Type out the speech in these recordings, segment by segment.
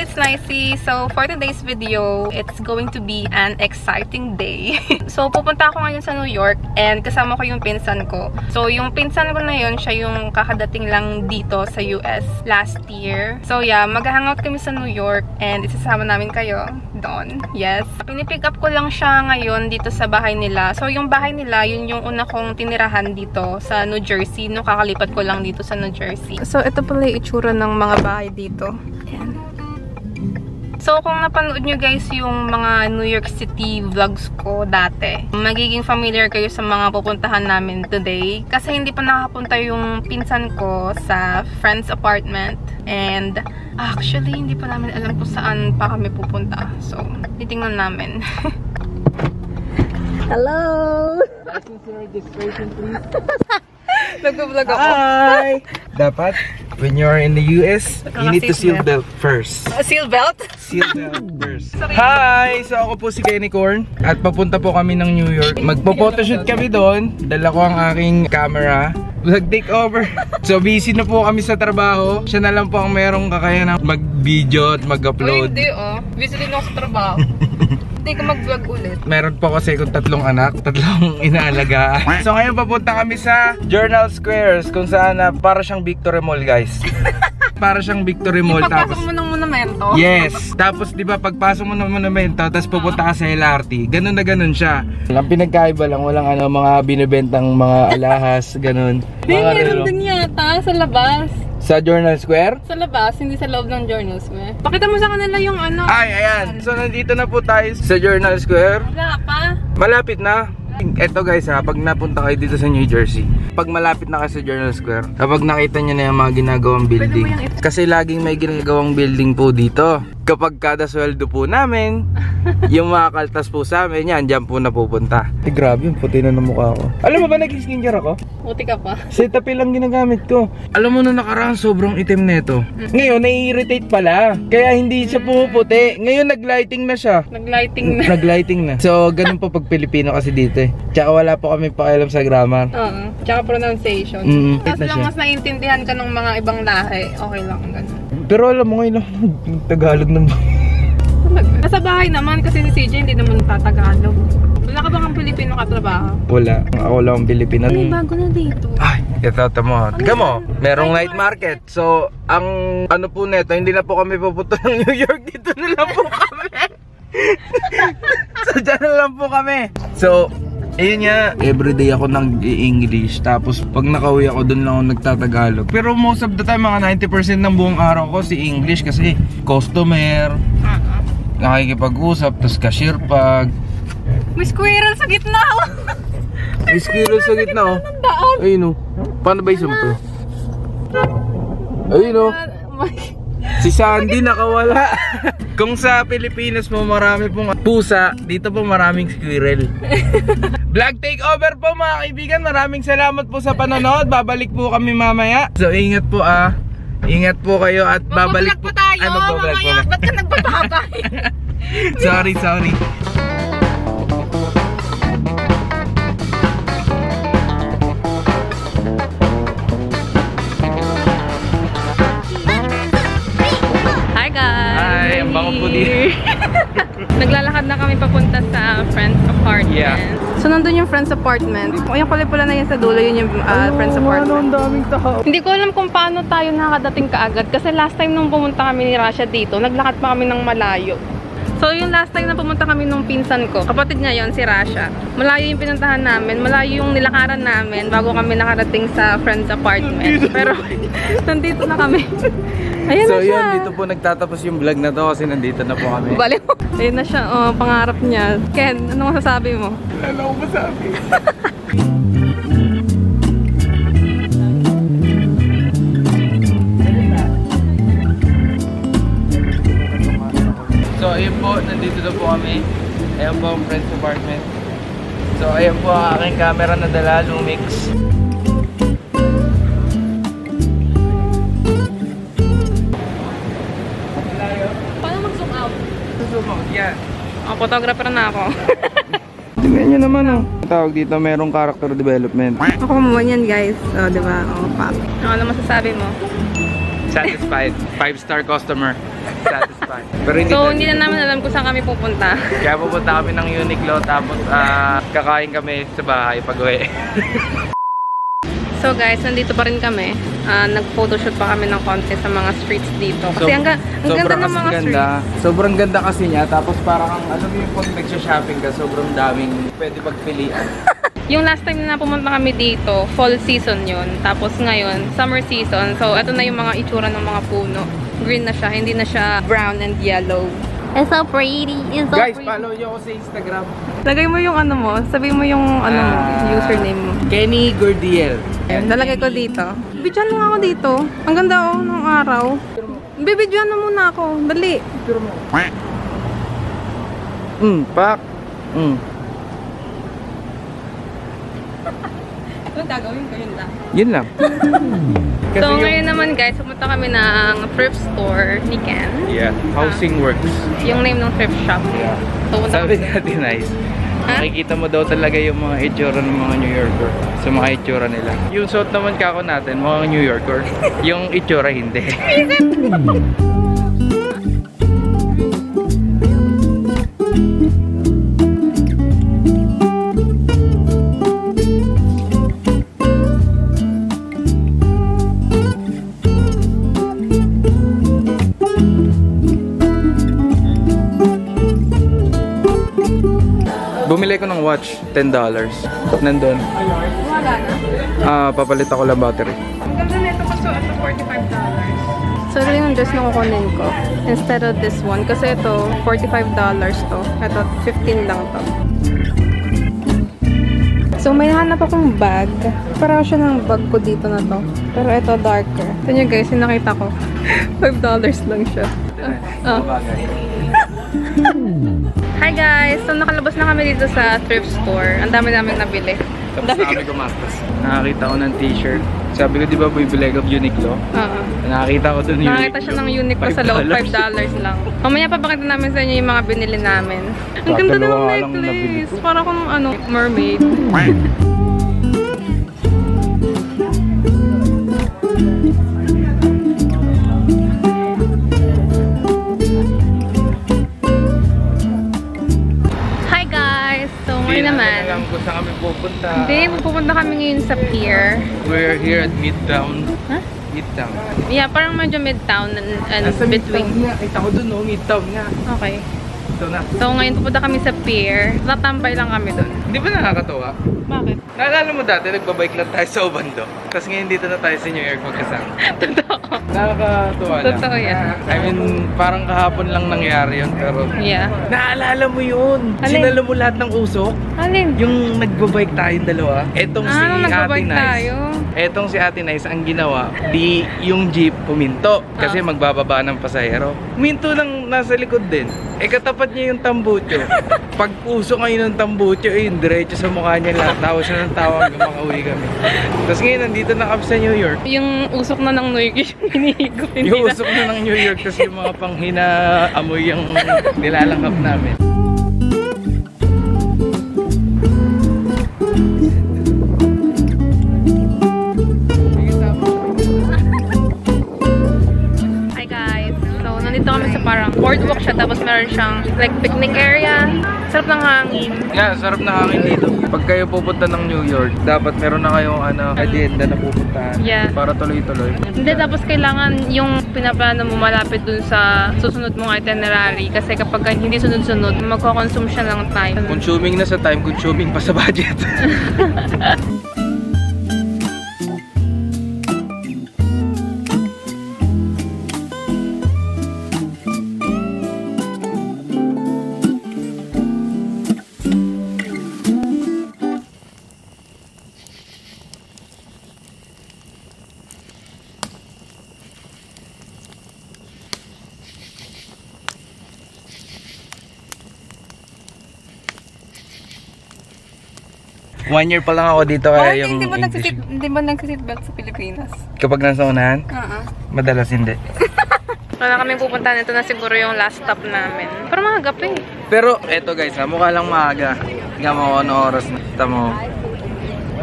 it's Nicey. So, for today's video, it's going to be an exciting day. So, pupunta ako ngayon sa New York and kasama ko yung pinsan ko. So, yung pinsan ko na yun, siya yung kakadating lang dito sa US last year. So, yeah, mag-hangout kami sa New York and isasama namin kayo doon. Yes. Pinipick up ko lang siya ngayon dito sa bahay nila. So, yung bahay nila, yun yung una kong tinirahan dito sa New Jersey. No, kakalipat ko lang dito sa New Jersey. So, ito pala yung itsura ng mga bahay dito. Ayan. So, kung napanood nyo guys yung mga New York City vlogs ko dati, magiging familiar kayo sa mga pupuntahan namin today. Kasi hindi pa nakapunta yung pinsan ko sa friend's apartment. And actually, hindi pa namin alam kung saan pa kami pupunta. So, titingnan namin. Hello! License and registration, please. Nag-vlog ako. Hi! Dapat, when you're in the US, you need to seal belt first. Seal belt? Seal belt first. Hi! So ako po si Kenny Corn at papunta po kami ng New York. Magpo-photoshoot kami doon. Dala ko ang aking camera. Mag-take over. So busy na po kami sa trabaho. Siya na lang po ang merong kakayahan mag-video at mag-upload. Hindi busy din ako sa trabaho. Hindi ka mag-vlog ulit. Meron po kasi akong 3 anak, 3 inaalagaan. So ngayon papunta kami sa Journal Squares kung saan para siyang Victory Mall, guys. Para siyang Victory Mall. Pagpasok mo ng monumento? Yes. Tapos di ba pagpasok mo ng monumento, tapos pupunta ka sa LRT. Ganun na ganun siya. Ang pinagkaiba lang, walang mga binibentang mga alahas, ganun. Meron din yata sa labas. Sa Journal Square? Sa labas, hindi sa loob ng Journal Square. Pakita mo sa kanila yung ano. Ay, ayan. So nandito na po tayo sa Journal Square. Wala pa. Malapit na. Eto guys pag napunta kayo dito sa New Jersey, pag malapit na kayo sa Journal Square, kapag nakita nyo na yung mga ginagawang building, kasi laging may ginagawang building po dito. Kapag kada sweldo po namin, yung mga kaltas po sa amin, yan, dyan po napupunta. Grabe yung puti na ng mukha ko. Alam mo ba nag-skincare ako? Puti ka pa. Cetaphil lang ginagamit ko. Alam mo na nakaraan sobrang itim nito. Ngayon nai-irritate pala, kaya hindi siya pumuputi. Ngayon nag-lighting na siya. Nag-lighting na. So ganun po pag Pilipino kasi dito eh. Tsaka wala po kami pakialam sa grammar. Tsaka pronunciation. Tapos lang mas naiintindihan ka ng mga ibang lahi, okay lang ganun. Pero alam mo ngayon Tagalog naman. Nasa bahay naman kasi si CJ hindi naman tatagalog. Wala ka bang Pilipino katrabaho? Wala. Ako lang ang Pilipino. May bago na dito. Ay, ito mo. Tignan mo, merong night market. So, ang ano po neto, hindi na po kami pupunta ng New York. Dito na lang po kami. So, dyan na lang po kami. So, ayun nga, everyday ako nag-English. Tapos pag nakauwi ako, dun lang ako nagtatagalog. Pero most of the time, mga 90% ng buong araw ko si English. Kasi customer, nakikipag-usap, tapos cashier pag. May squirrel sa gitna. May squirrel sa gitna oh. Ayun oh. Paano ba isang to? Ayun oh. Si Sandy nakawala. Kung sa Pilipinas mo marami pong pusa, dito po maraming squirrel. Vlog takeover po mga kaibigan. Maraming salamat po sa panonood. Babalik po kami mamaya. So ingat po Ingat po kayo at babalik po tayo. Mamaya, ba't ka nagpapabay? Sorry. Hi guys! Hi, ang bango po dito. Naglalakad na kami papunta sa friend's apartment. Yeah. So nandun yung friend's apartment. Yung kulay-pula na yun sa dulo, yun yung friend's apartment. Ang daming tao. Hindi ko alam kung paano tayo nakadating kaagad. Kasi last time nung pumunta kami ni Rasha dito, naglakad pa kami ng malayo. So yung last time na pumunta kami nung pinsan ko, kapatid niya yon si Rasha. Malayo yung pinuntahan namin, malayo yung nilakaran namin bago kami nakarating sa friend's apartment. Pero nandito na kami. Ayan so na siya. Yun, dito po nagtatapos yung vlog na to kasi nandito na po kami. Baliw. Ayun na siya, pangarap niya. Ken, anong masasabi mo? Ano ko masabi? So ayun po, nandito na po kami. Ayan po ang friend's apartment. So ayan po ang aking camera na dala, Lumix. Paano mag-zoom out? Zoom out, yan. Photographer na ako. Tingnan nyo naman oh. Tawag dito, merong character development. Ako mo yan guys. O, diba? O, pop. Ano masasabi mo? Satisfied. 5-star customer. Satisfied. tayo. Pero hindi na namin alam kung saan kami pupunta. Kaya pupunta kami ng Uniqlo tapos kakain kami sa bahay pag-uwi. So guys, nandito pa rin kami. Nag-photoshoot pa kami ng konti sa mga streets dito. Kasi ang ganda ng mga streets. Sobrang ganda kasi niya. Tapos parang alam mo yung pag nagsha-shopping ka, sobrang daming pwede pagpilian. Yung last time na pumunta kami dito, fall season yun. Tapos ngayon, summer season. So ito na yung mga itsura ng mga puno. Green na siya, hindi na siya brown and yellow. It's so pretty. It's so Guys, pretty. follow niyo ako sa Instagram. Lagay mo yung ano mo. Sabihin mo yung ano mo, username mo. Kenny Gordiel. Nalagay ko dito. Bidyan mo nga ako dito. Ang ganda ng araw. Bibidyan mo muna ako. Dali. Pak. Ano gagawin ko? Yun lang. Yun lang. So ngayon naman guys, pumunta kami ng thrift store ni Ken. Yeah, Housing Works. Yung name ng thrift shop. Yeah. So, Sabi natin nice. Makikita mo daw talaga yung mga itsura ng mga New Yorker sa mga itsura nila. Yung suot naman kako natin, mga New Yorker. Yung itsura hindi. Bumili ko ng watch, $10. Nandun. Wala na. Papalit ako lang battery. Ang ganda nito kasi ito $45. So ito yung dress na kukunin ko. Instead of this one. Kasi ito, $45 to. Ito, 15 lang to. So may hanap akong bag. Parang siya ng bag ko dito na to. Pero ito darker. Ito nyo guys, yung nakita ko. $5 lang siya. Hi guys! So nakalabas na kami dito sa thrift store. Ang dami-daming nabili. Tapos na kami gumastos. Nakakita ko ng t-shirt. Sabi ko, di ba bibili ko Uniqlo? Oo. Nakakita ko dun Uniqlo. Nakakita siya ng Uniqlo sa loob, $5 lang. Mamaya papakita namin sa inyo yung mga binili namin. Ang ganda ng necklace! Para akong ano, mermaid. Naman. Alam ko saan kami pupunta. Hindi, pupunta kami ngayon sa pier. We're here at Midtown. Huh? Midtown. Yeah, parang medyo Midtown and between. Kita ko dun, no? Midtown nga. Okay. Ito na. So ngayon pupunta kami sa pier. Tatambay lang kami dun. Hindi ba nakakatawa? Bakit? Naalala mo dati, nagbabike lang tayo sa Obando. Tapos ngayon dito na tayo sa New York magkasama. Totoo. Nakakatuwa lang. Totoo yan. I mean, parang kahapon lang nangyari yun. Pero, Yeah. naalala mo yun. Alin? Sinalo mo lahat ng usok. Alin? Yung nagbabike tayong dalawa. Etong si Ate nagbabike Nice. tayo. Etong si Ate Nice, ang ginawa, di yung jeep puminto. Kasi magbababa ng pasahero. Huminto lang nasa likod din. Katapat niya yung tambucho. Pag puso ngayon ng tambucho, diretso sa mukha niya lahat. Tawa siya ng tawa hanggang makauwi kami. Tapos ngayon, nandito na kami sa New York. Yung usok na ng New York yung hinihigo. Yung usok na ng New York kasi yung mga panghina-amoy yung nilalangkap namin. Hi guys. So nandito kami sa parang boardwalk siya tapos meron siyang like picnic area. Sarap ng hangin. Yeah, sarap na hangin dito. Pag kayo pupunta ng New York, dapat meron na kayong agenda na pupuntahan. Yeah. Para tuloy-tuloy. Hindi, tapos kailangan yung pinaplano mo malapit dun sa susunod mong itinerary. Kasi kapag hindi sunod-sunod, magko-consume siya ng time. Consuming na sa time, consuming pa sa budget. One year pa lang ako dito kaya yung hindi English. Hindi ba nagsiseatbelt sa Pilipinas? Kapag nasa unahan? Madalas hindi. Wala kami pupunta nito na siguro yung last stop namin. Pero maaga pa eh. Pero eto guys, mukha lang maaga. Tingnan mo kung ano oras na. Kita mo.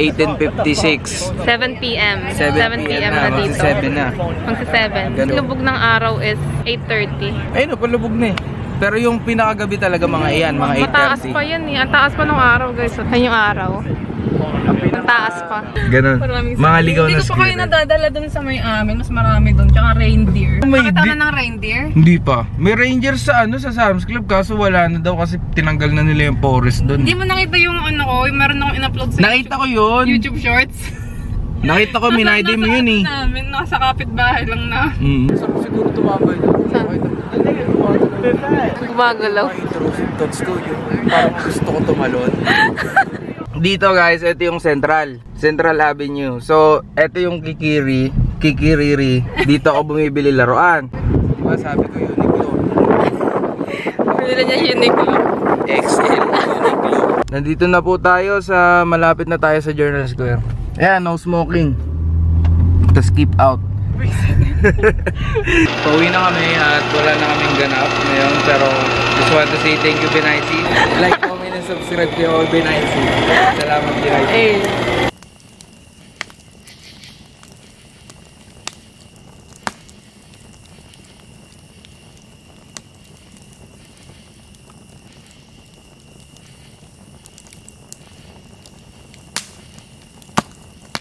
18:56. 7 p.m. 7 p.m. na na, dito. magsi 7 na. Magsi-7. Ganun. Lubog ng araw is 8:30. Ayun, palubog na eh. Pero yung pinakagabi talaga mga iyan, mga 8:30. Mataas pa yan eh. Ang taas pa ng araw guys. Yan yung araw. Ang taas pa. Ganun. Mga ligaw na Hindi ko pa kayo nadadala dun sa may amin. Mas marami dun. Tsaka reindeer. May Nakita di- na ng reindeer? Hindi pa. May ranger sa sa Sam's Club kaso wala na daw kasi tinanggal na nila yung forest doon. Hindi mo nakita yung ano ko. Yung meron akong in-upload sa Nakita ko yun. YouTube Shorts. Nakita ko, minayday mo yun eh. Namin, nasa kapitbahay lang na. Siguro tumabay doon. Gumagalaw. Thoughts ko yun. Parang gusto ko tumalon. Dito guys, ito yung Central Avenue. So, ito yung Kikiriri. Dito ako bumibili laruan. Diba sabi ko Uniqlo. Pinila niya Uniqlo. XL Uniqlo. Nandito na po tayo sa, malapit na tayo sa Journal Square. Ayan, no smoking. Tapos keep out. Pauwi na kami at wala na kaming ganap ngayon. Pero just want to say thank you, Binaisi. Like, comment, and subscribe kayo, Binaisi. Salamat, Binaisi.